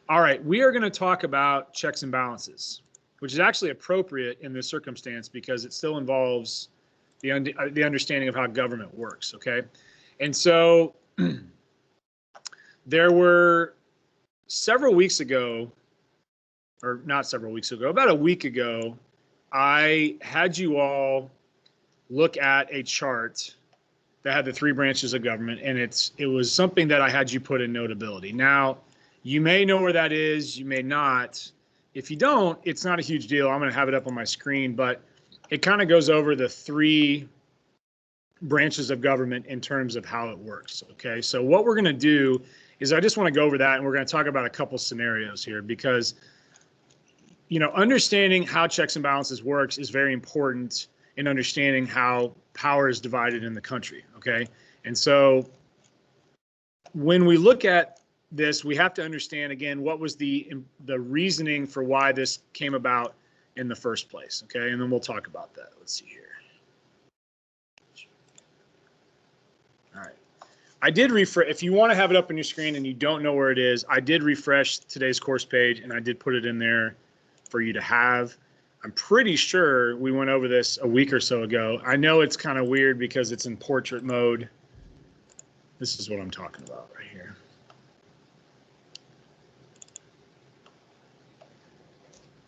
All right, we are going to talk about checks and balances, which is actually appropriate in this circumstance because it still involves the understanding of how government works, okay? And so there were several weeks ago, or not several weeks ago, about a week ago, I had you all look at a chart that had the three branches of government, and it was something that I had you put in Notability. Now, you may know where that is, you may not. If you don't, it's not a huge deal. I'm going to have it up on my screen, but it kind of goes over the three branches of government in terms of how it works, okay? So what we're going to do is I just want to go over that, and we're going to talk about a couple scenarios here because, you know, understanding how checks and balances works is very important in understanding how power is divided in the country, okay? And so when we look at this, we have to understand, again, what was the reasoning for why this came about in the first place, okay? And then we'll talk about that. Let's see here. All right. I did refresh. If you want to have it up on your screen and you don't know where it is, I did refresh today's course page and I did put it in there for you to have. I'm pretty sure we went over this a week or so ago. I know it's kind of weird because it's in portrait mode. This is what I'm talking about right here.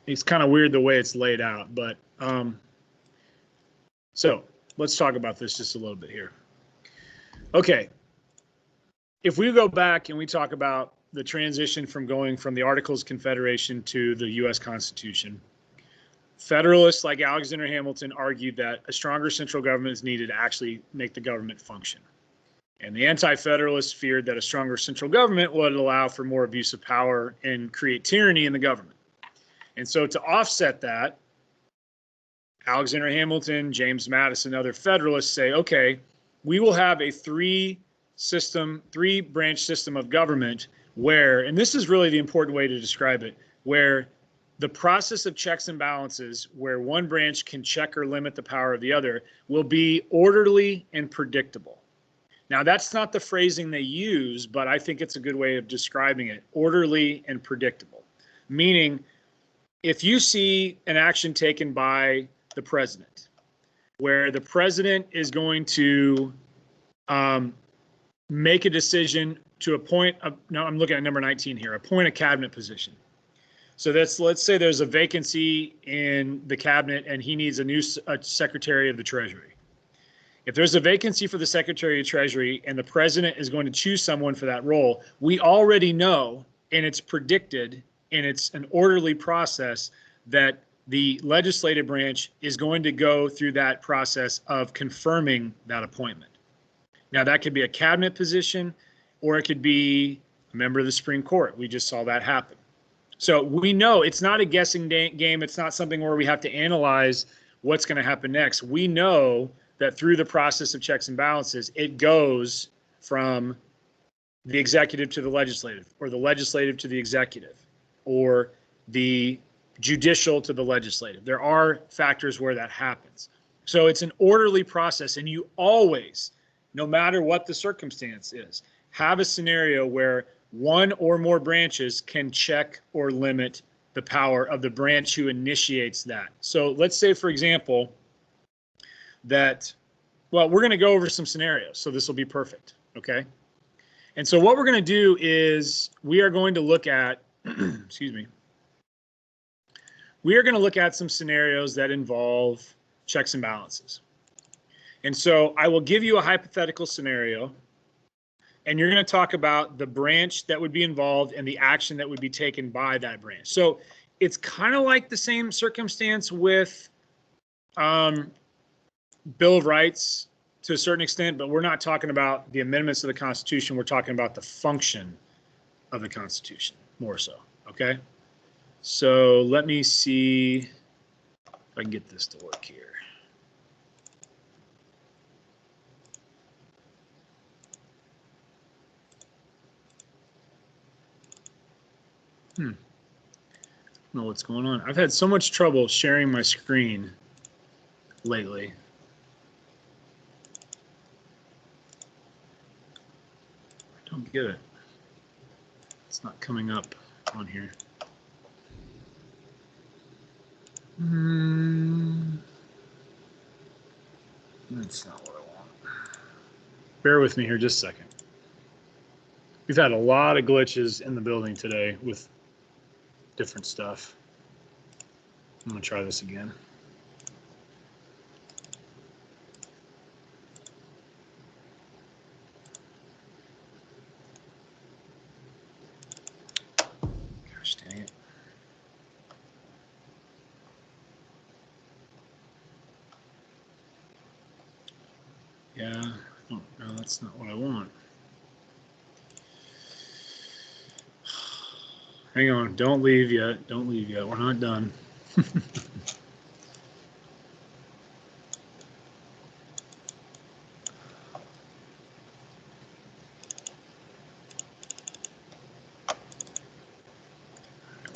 It's kind of weird the way it's laid out, but so let's talk about this just a little bit here. Okay, if we go back and we talk about the transition from going from the Articles of Confederation to the U.S. Constitution, Federalists like Alexander Hamilton argued that a stronger central government is needed to actually make the government function. And the Anti-Federalists feared that a stronger central government would allow for more abuse of power and create tyranny in the government. And so to offset that, Alexander Hamilton, James Madison, other Federalists say, okay, we will have a three-branch system of government where, and this is really the important way to describe it, where the process of checks and balances, where one branch can check or limit the power of the other, will be orderly and predictable. Now, that's not the phrasing they use, but I think it's a good way of describing it, orderly and predictable. Meaning, if you see an action taken by the president, where the president is going to make a decision to appoint, now I'm looking at number 19 here, appoint a cabinet position. So let's say there's a vacancy in the cabinet and he needs a new Secretary of the Treasury. If there's a vacancy for the Secretary of the Treasury and the president is going to choose someone for that role, we already know, and it's predicted, and it's an orderly process, that the legislative branch is going to go through that process of confirming that appointment. Now, that could be a cabinet position, or it could be a member of the Supreme Court. We just saw that happen. So we know it's not a guessing game. It's not something where we have to analyze what's going to happen next. We know that through the process of checks and balances, it goes from the executive to the legislative, or the legislative to the executive, or the judicial to the legislative. There are factors where that happens. So it's an orderly process, and you always, no matter what the circumstance is, have a scenario where one or more branches can check or limit the power of the branch who initiates that. So let's say, for example, that, well, we're going to go over some scenarios, so this will be perfect, okay? And so what we're going to do is we are going to look at, excuse me, we are going to look at some scenarios that involve checks and balances. And so I will give you a hypothetical scenario, and you're going to talk about the branch that would be involved and the action that would be taken by that branch. So it's kind of like the same circumstance with Bill of Rights to a certain extent, but we're not talking about the amendments of the Constitution. We're talking about the function of the Constitution more so, okay? So let me see if I can get this to work here. I don't know what's going on. I've had so much trouble sharing my screen lately. I don't get it. It's not coming up. on here. That's not what I want. Bear with me here just a second. We've had a lot of glitches in the building today with different stuff. I'm going to try this again. Gosh dang it. Yeah, oh, no, that's not what I want. Hang on, don't leave yet. Don't leave yet. We're not done. We're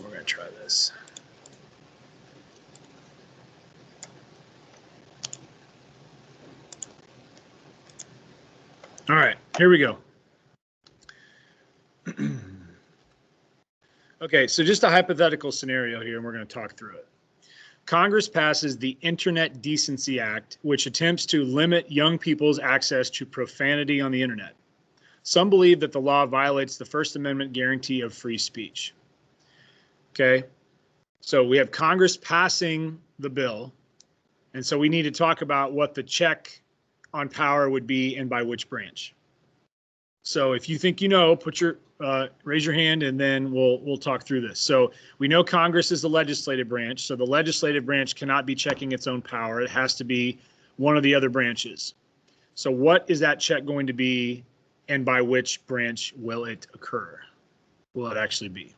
going to try this. All right, here we go. Okay, so just a hypothetical scenario here, and we're going to talk through it. Congress passes the Internet Decency Act, which attempts to limit young people's access to profanity on the internet. Some believe that the law violates the First Amendment guarantee of free speech. Okay, so we have Congress passing the bill, and so we need to talk about what the check on power would be and by which branch. So if you think you know, put your raise your hand, and then we'll talk through this. So we know Congress is the legislative branch, so the legislative branch cannot be checking its own power. It has to be one of the other branches. So what is that check going to be, and by which branch will it occur? Will it actually be?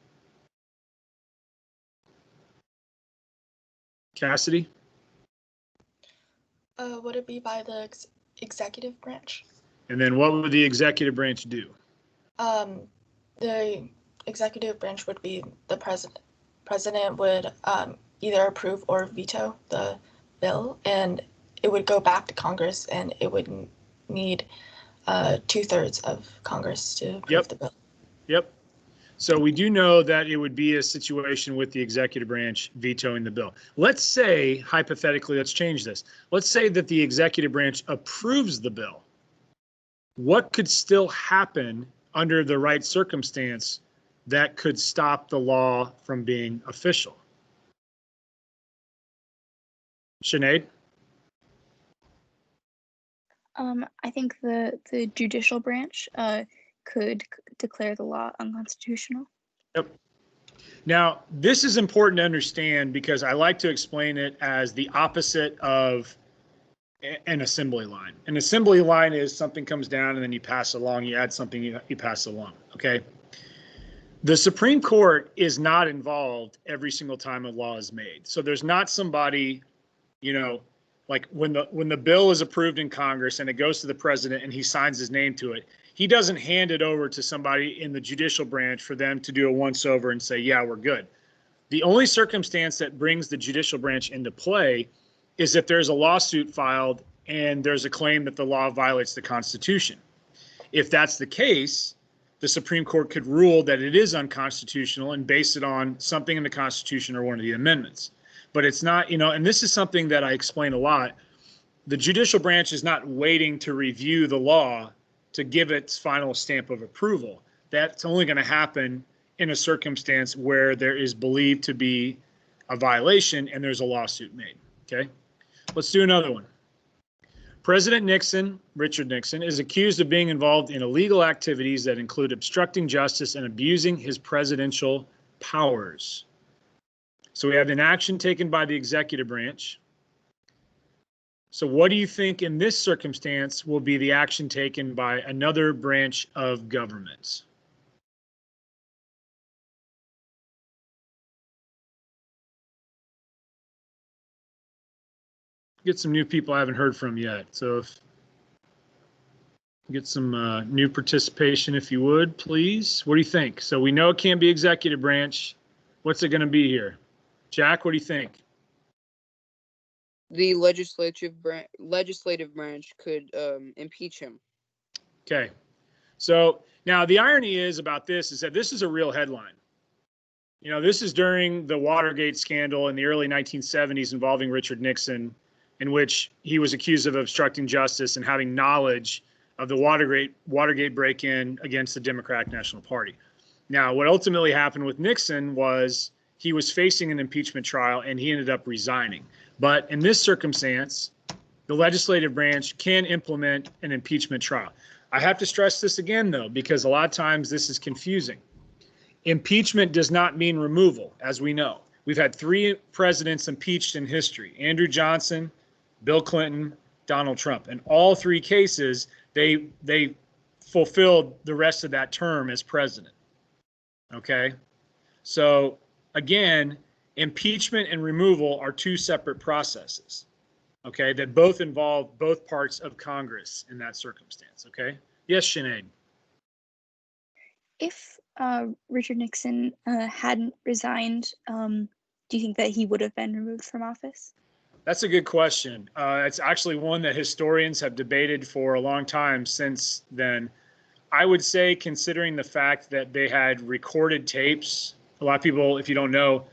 Cassidy? Would it be by the executive branch? And then what would the executive branch do? The executive branch would be the president. President would either approve or veto the bill, and it would go back to Congress, and it would need 2/3 of Congress to approve the bill. Yep. So we do know that it would be a situation with the executive branch vetoing the bill. Let's say, hypothetically, let's change this. Let's say that the executive branch approves the bill. What could still happen under the right circumstance that could stop the law from being official? Sinead? I think the judicial branch could declare the law unconstitutional. Yep. Now, this is important to understand because I like to explain it as the opposite of an assembly line. An assembly line is something comes down and then you pass along, you add something, you pass along, okay? The Supreme Court is not involved every single time a law is made. So there's not somebody, you know, like when the bill is approved in Congress and it goes to the president and he signs his name to it, he doesn't hand it over to somebody in the judicial branch for them to do a once over and say, yeah, we're good. The only circumstance that brings the judicial branch into play is if there's a lawsuit filed and there's a claim that the law violates the Constitution. If that's the case, the Supreme Court could rule that it is unconstitutional and base it on something in the Constitution or one of the amendments. But it's not, you know, and this is something that I explain a lot. The judicial branch is not waiting to review the law to give its final stamp of approval. That's only going to happen in a circumstance where there is believed to be a violation and there's a lawsuit made. Okay, let's do another one. President Nixon, Richard Nixon, is accused of being involved in illegal activities that include obstructing justice and abusing his presidential powers. So we have an action taken by the executive branch. So what do you think in this circumstance will be the action taken by another branch of government? Get some new people I haven't heard from yet. So if get some new participation, if you would, please. What do you think? So we know it can't be executive branch. What's it going to be here? Jack, what do you think? The legislative branch could impeach him. Okay. So now the irony is about this is that this is a real headline. You know, this is during the Watergate scandal in the early 1970s involving Richard Nixon, in which he was accused of obstructing justice and having knowledge of the Watergate break-in against the Democratic National Party. Now, what ultimately happened with Nixon was he was facing an impeachment trial and he ended up resigning. But in this circumstance, the legislative branch can implement an impeachment trial. I have to stress this again, though, because a lot of times this is confusing. Impeachment does not mean removal, as we know. We've had 3 presidents impeached in history: Andrew Johnson, Bill Clinton, Donald Trump. In all 3 cases, they fulfilled the rest of that term as president. Okay? So again, impeachment and removal are 2 separate processes, okay, that both involve both parts of Congress in that circumstance, okay? Yes, Sinead. If Richard Nixon hadn't resigned, do you think that he would have been removed from office? That's a good question. It's actually one that historians have debated for a long time since then. I would say, considering the fact that they had recorded tapes, a lot of people, if you don't know,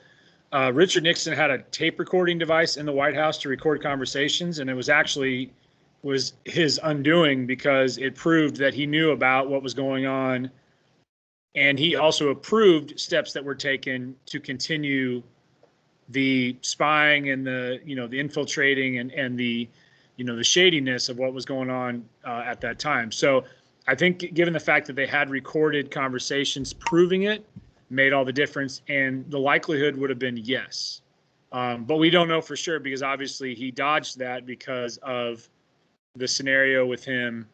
Richard Nixon had a tape recording device in the White House to record conversations, and it was his undoing because it proved that he knew about what was going on, and he also approved steps that were taken to continue the spying and the infiltrating and the shadiness of what was going on at that time. So I think given the fact that they had recorded conversations proving it made all the difference, and the likelihood would have been yes. But we don't know for sure because obviously he dodged that because of the scenario with him,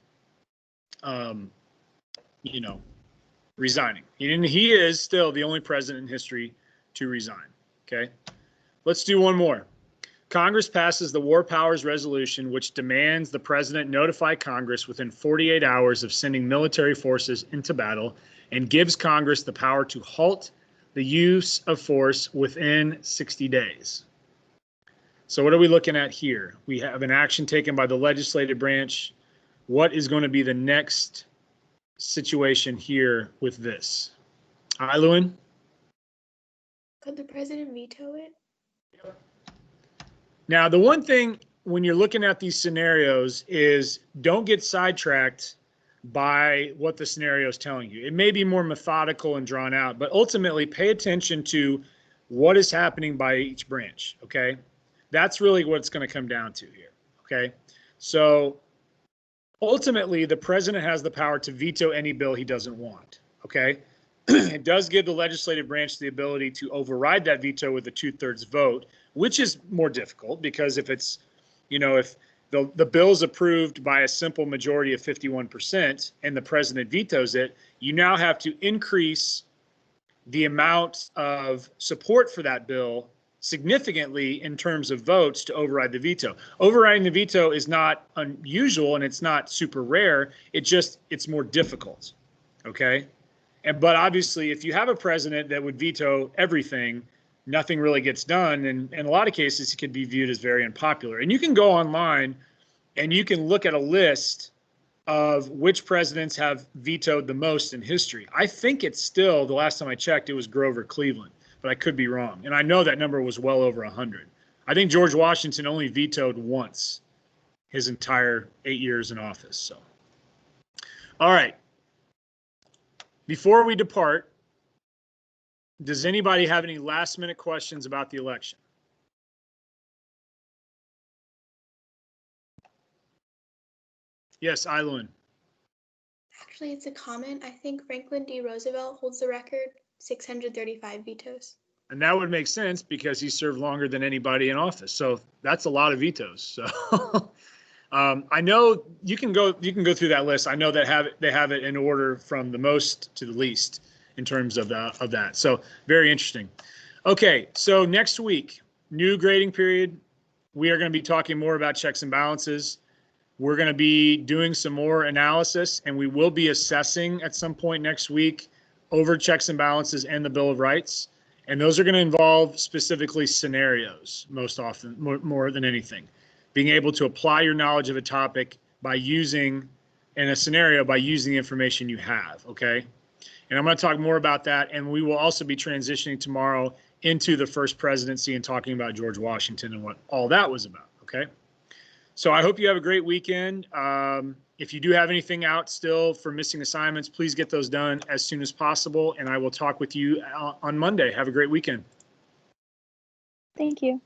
resigning. He is still the only president in history to resign. Okay, let's do one more. Congress passes the War Powers Resolution, which demands the president notify Congress within 48 hours of sending military forces into battle and gives Congress the power to halt the use of force within 60 days. So what are we looking at here? We have an action taken by the legislative branch. What is going to be the next situation here with this? Lewin? Could the president veto it? Now, the one thing when you're looking at these scenarios is don't get sidetracked by what the scenario is telling you. It may be more methodical and drawn out, but ultimately pay attention to what is happening by each branch, okay? That's really what it's going to come down to here, okay? So ultimately, the president has the power to veto any bill he doesn't want, okay? It does give the legislative branch the ability to override that veto with a 2/3 vote, which is more difficult because if it's, if the bill's approved by a simple majority of 51% and the president vetoes it, you now have to increase the amount of support for that bill significantly in terms of votes to override the veto. Overriding the veto is not unusual and it's not super rare. It's more difficult, okay? But obviously, if you have a president that would veto everything, nothing really gets done. And in a lot of cases, it could be viewed as very unpopular. And you can go online and you can look at a list of which presidents have vetoed the most in history. I think it's still, the last time I checked, it was Grover Cleveland, but I could be wrong. And I know that number was well over 100. I think George Washington only vetoed once his entire 8 years in office. So, all right. Before we depart, does anybody have any last minute questions about the election? Yes, Eileen. Actually, it's a comment. I think Franklin D. Roosevelt holds the record, 635 vetoes. And that would make sense because he served longer than anybody in office. So that's a lot of vetoes. So I know you can go through that list. I know that they have it in order from the most to the least in terms of that. So very interesting. Okay, so next week, new grading period. We are going to be talking more about checks and balances. We're going to be doing some more analysis, and we will be assessing at some point next week over checks and balances and the Bill of Rights. And those are going to involve specifically scenarios most often, more than anything. Being able to apply your knowledge of a topic by using, in a scenario, by using the information you have, okay? And I'm going to talk more about that. And we will also be transitioning tomorrow into the first presidency and talking about George Washington and what all that was about. Okay. So I hope you have a great weekend. If you do have anything out still for missing assignments, please get those done as soon as possible. And I will talk with you on Monday. Have a great weekend. Thank you.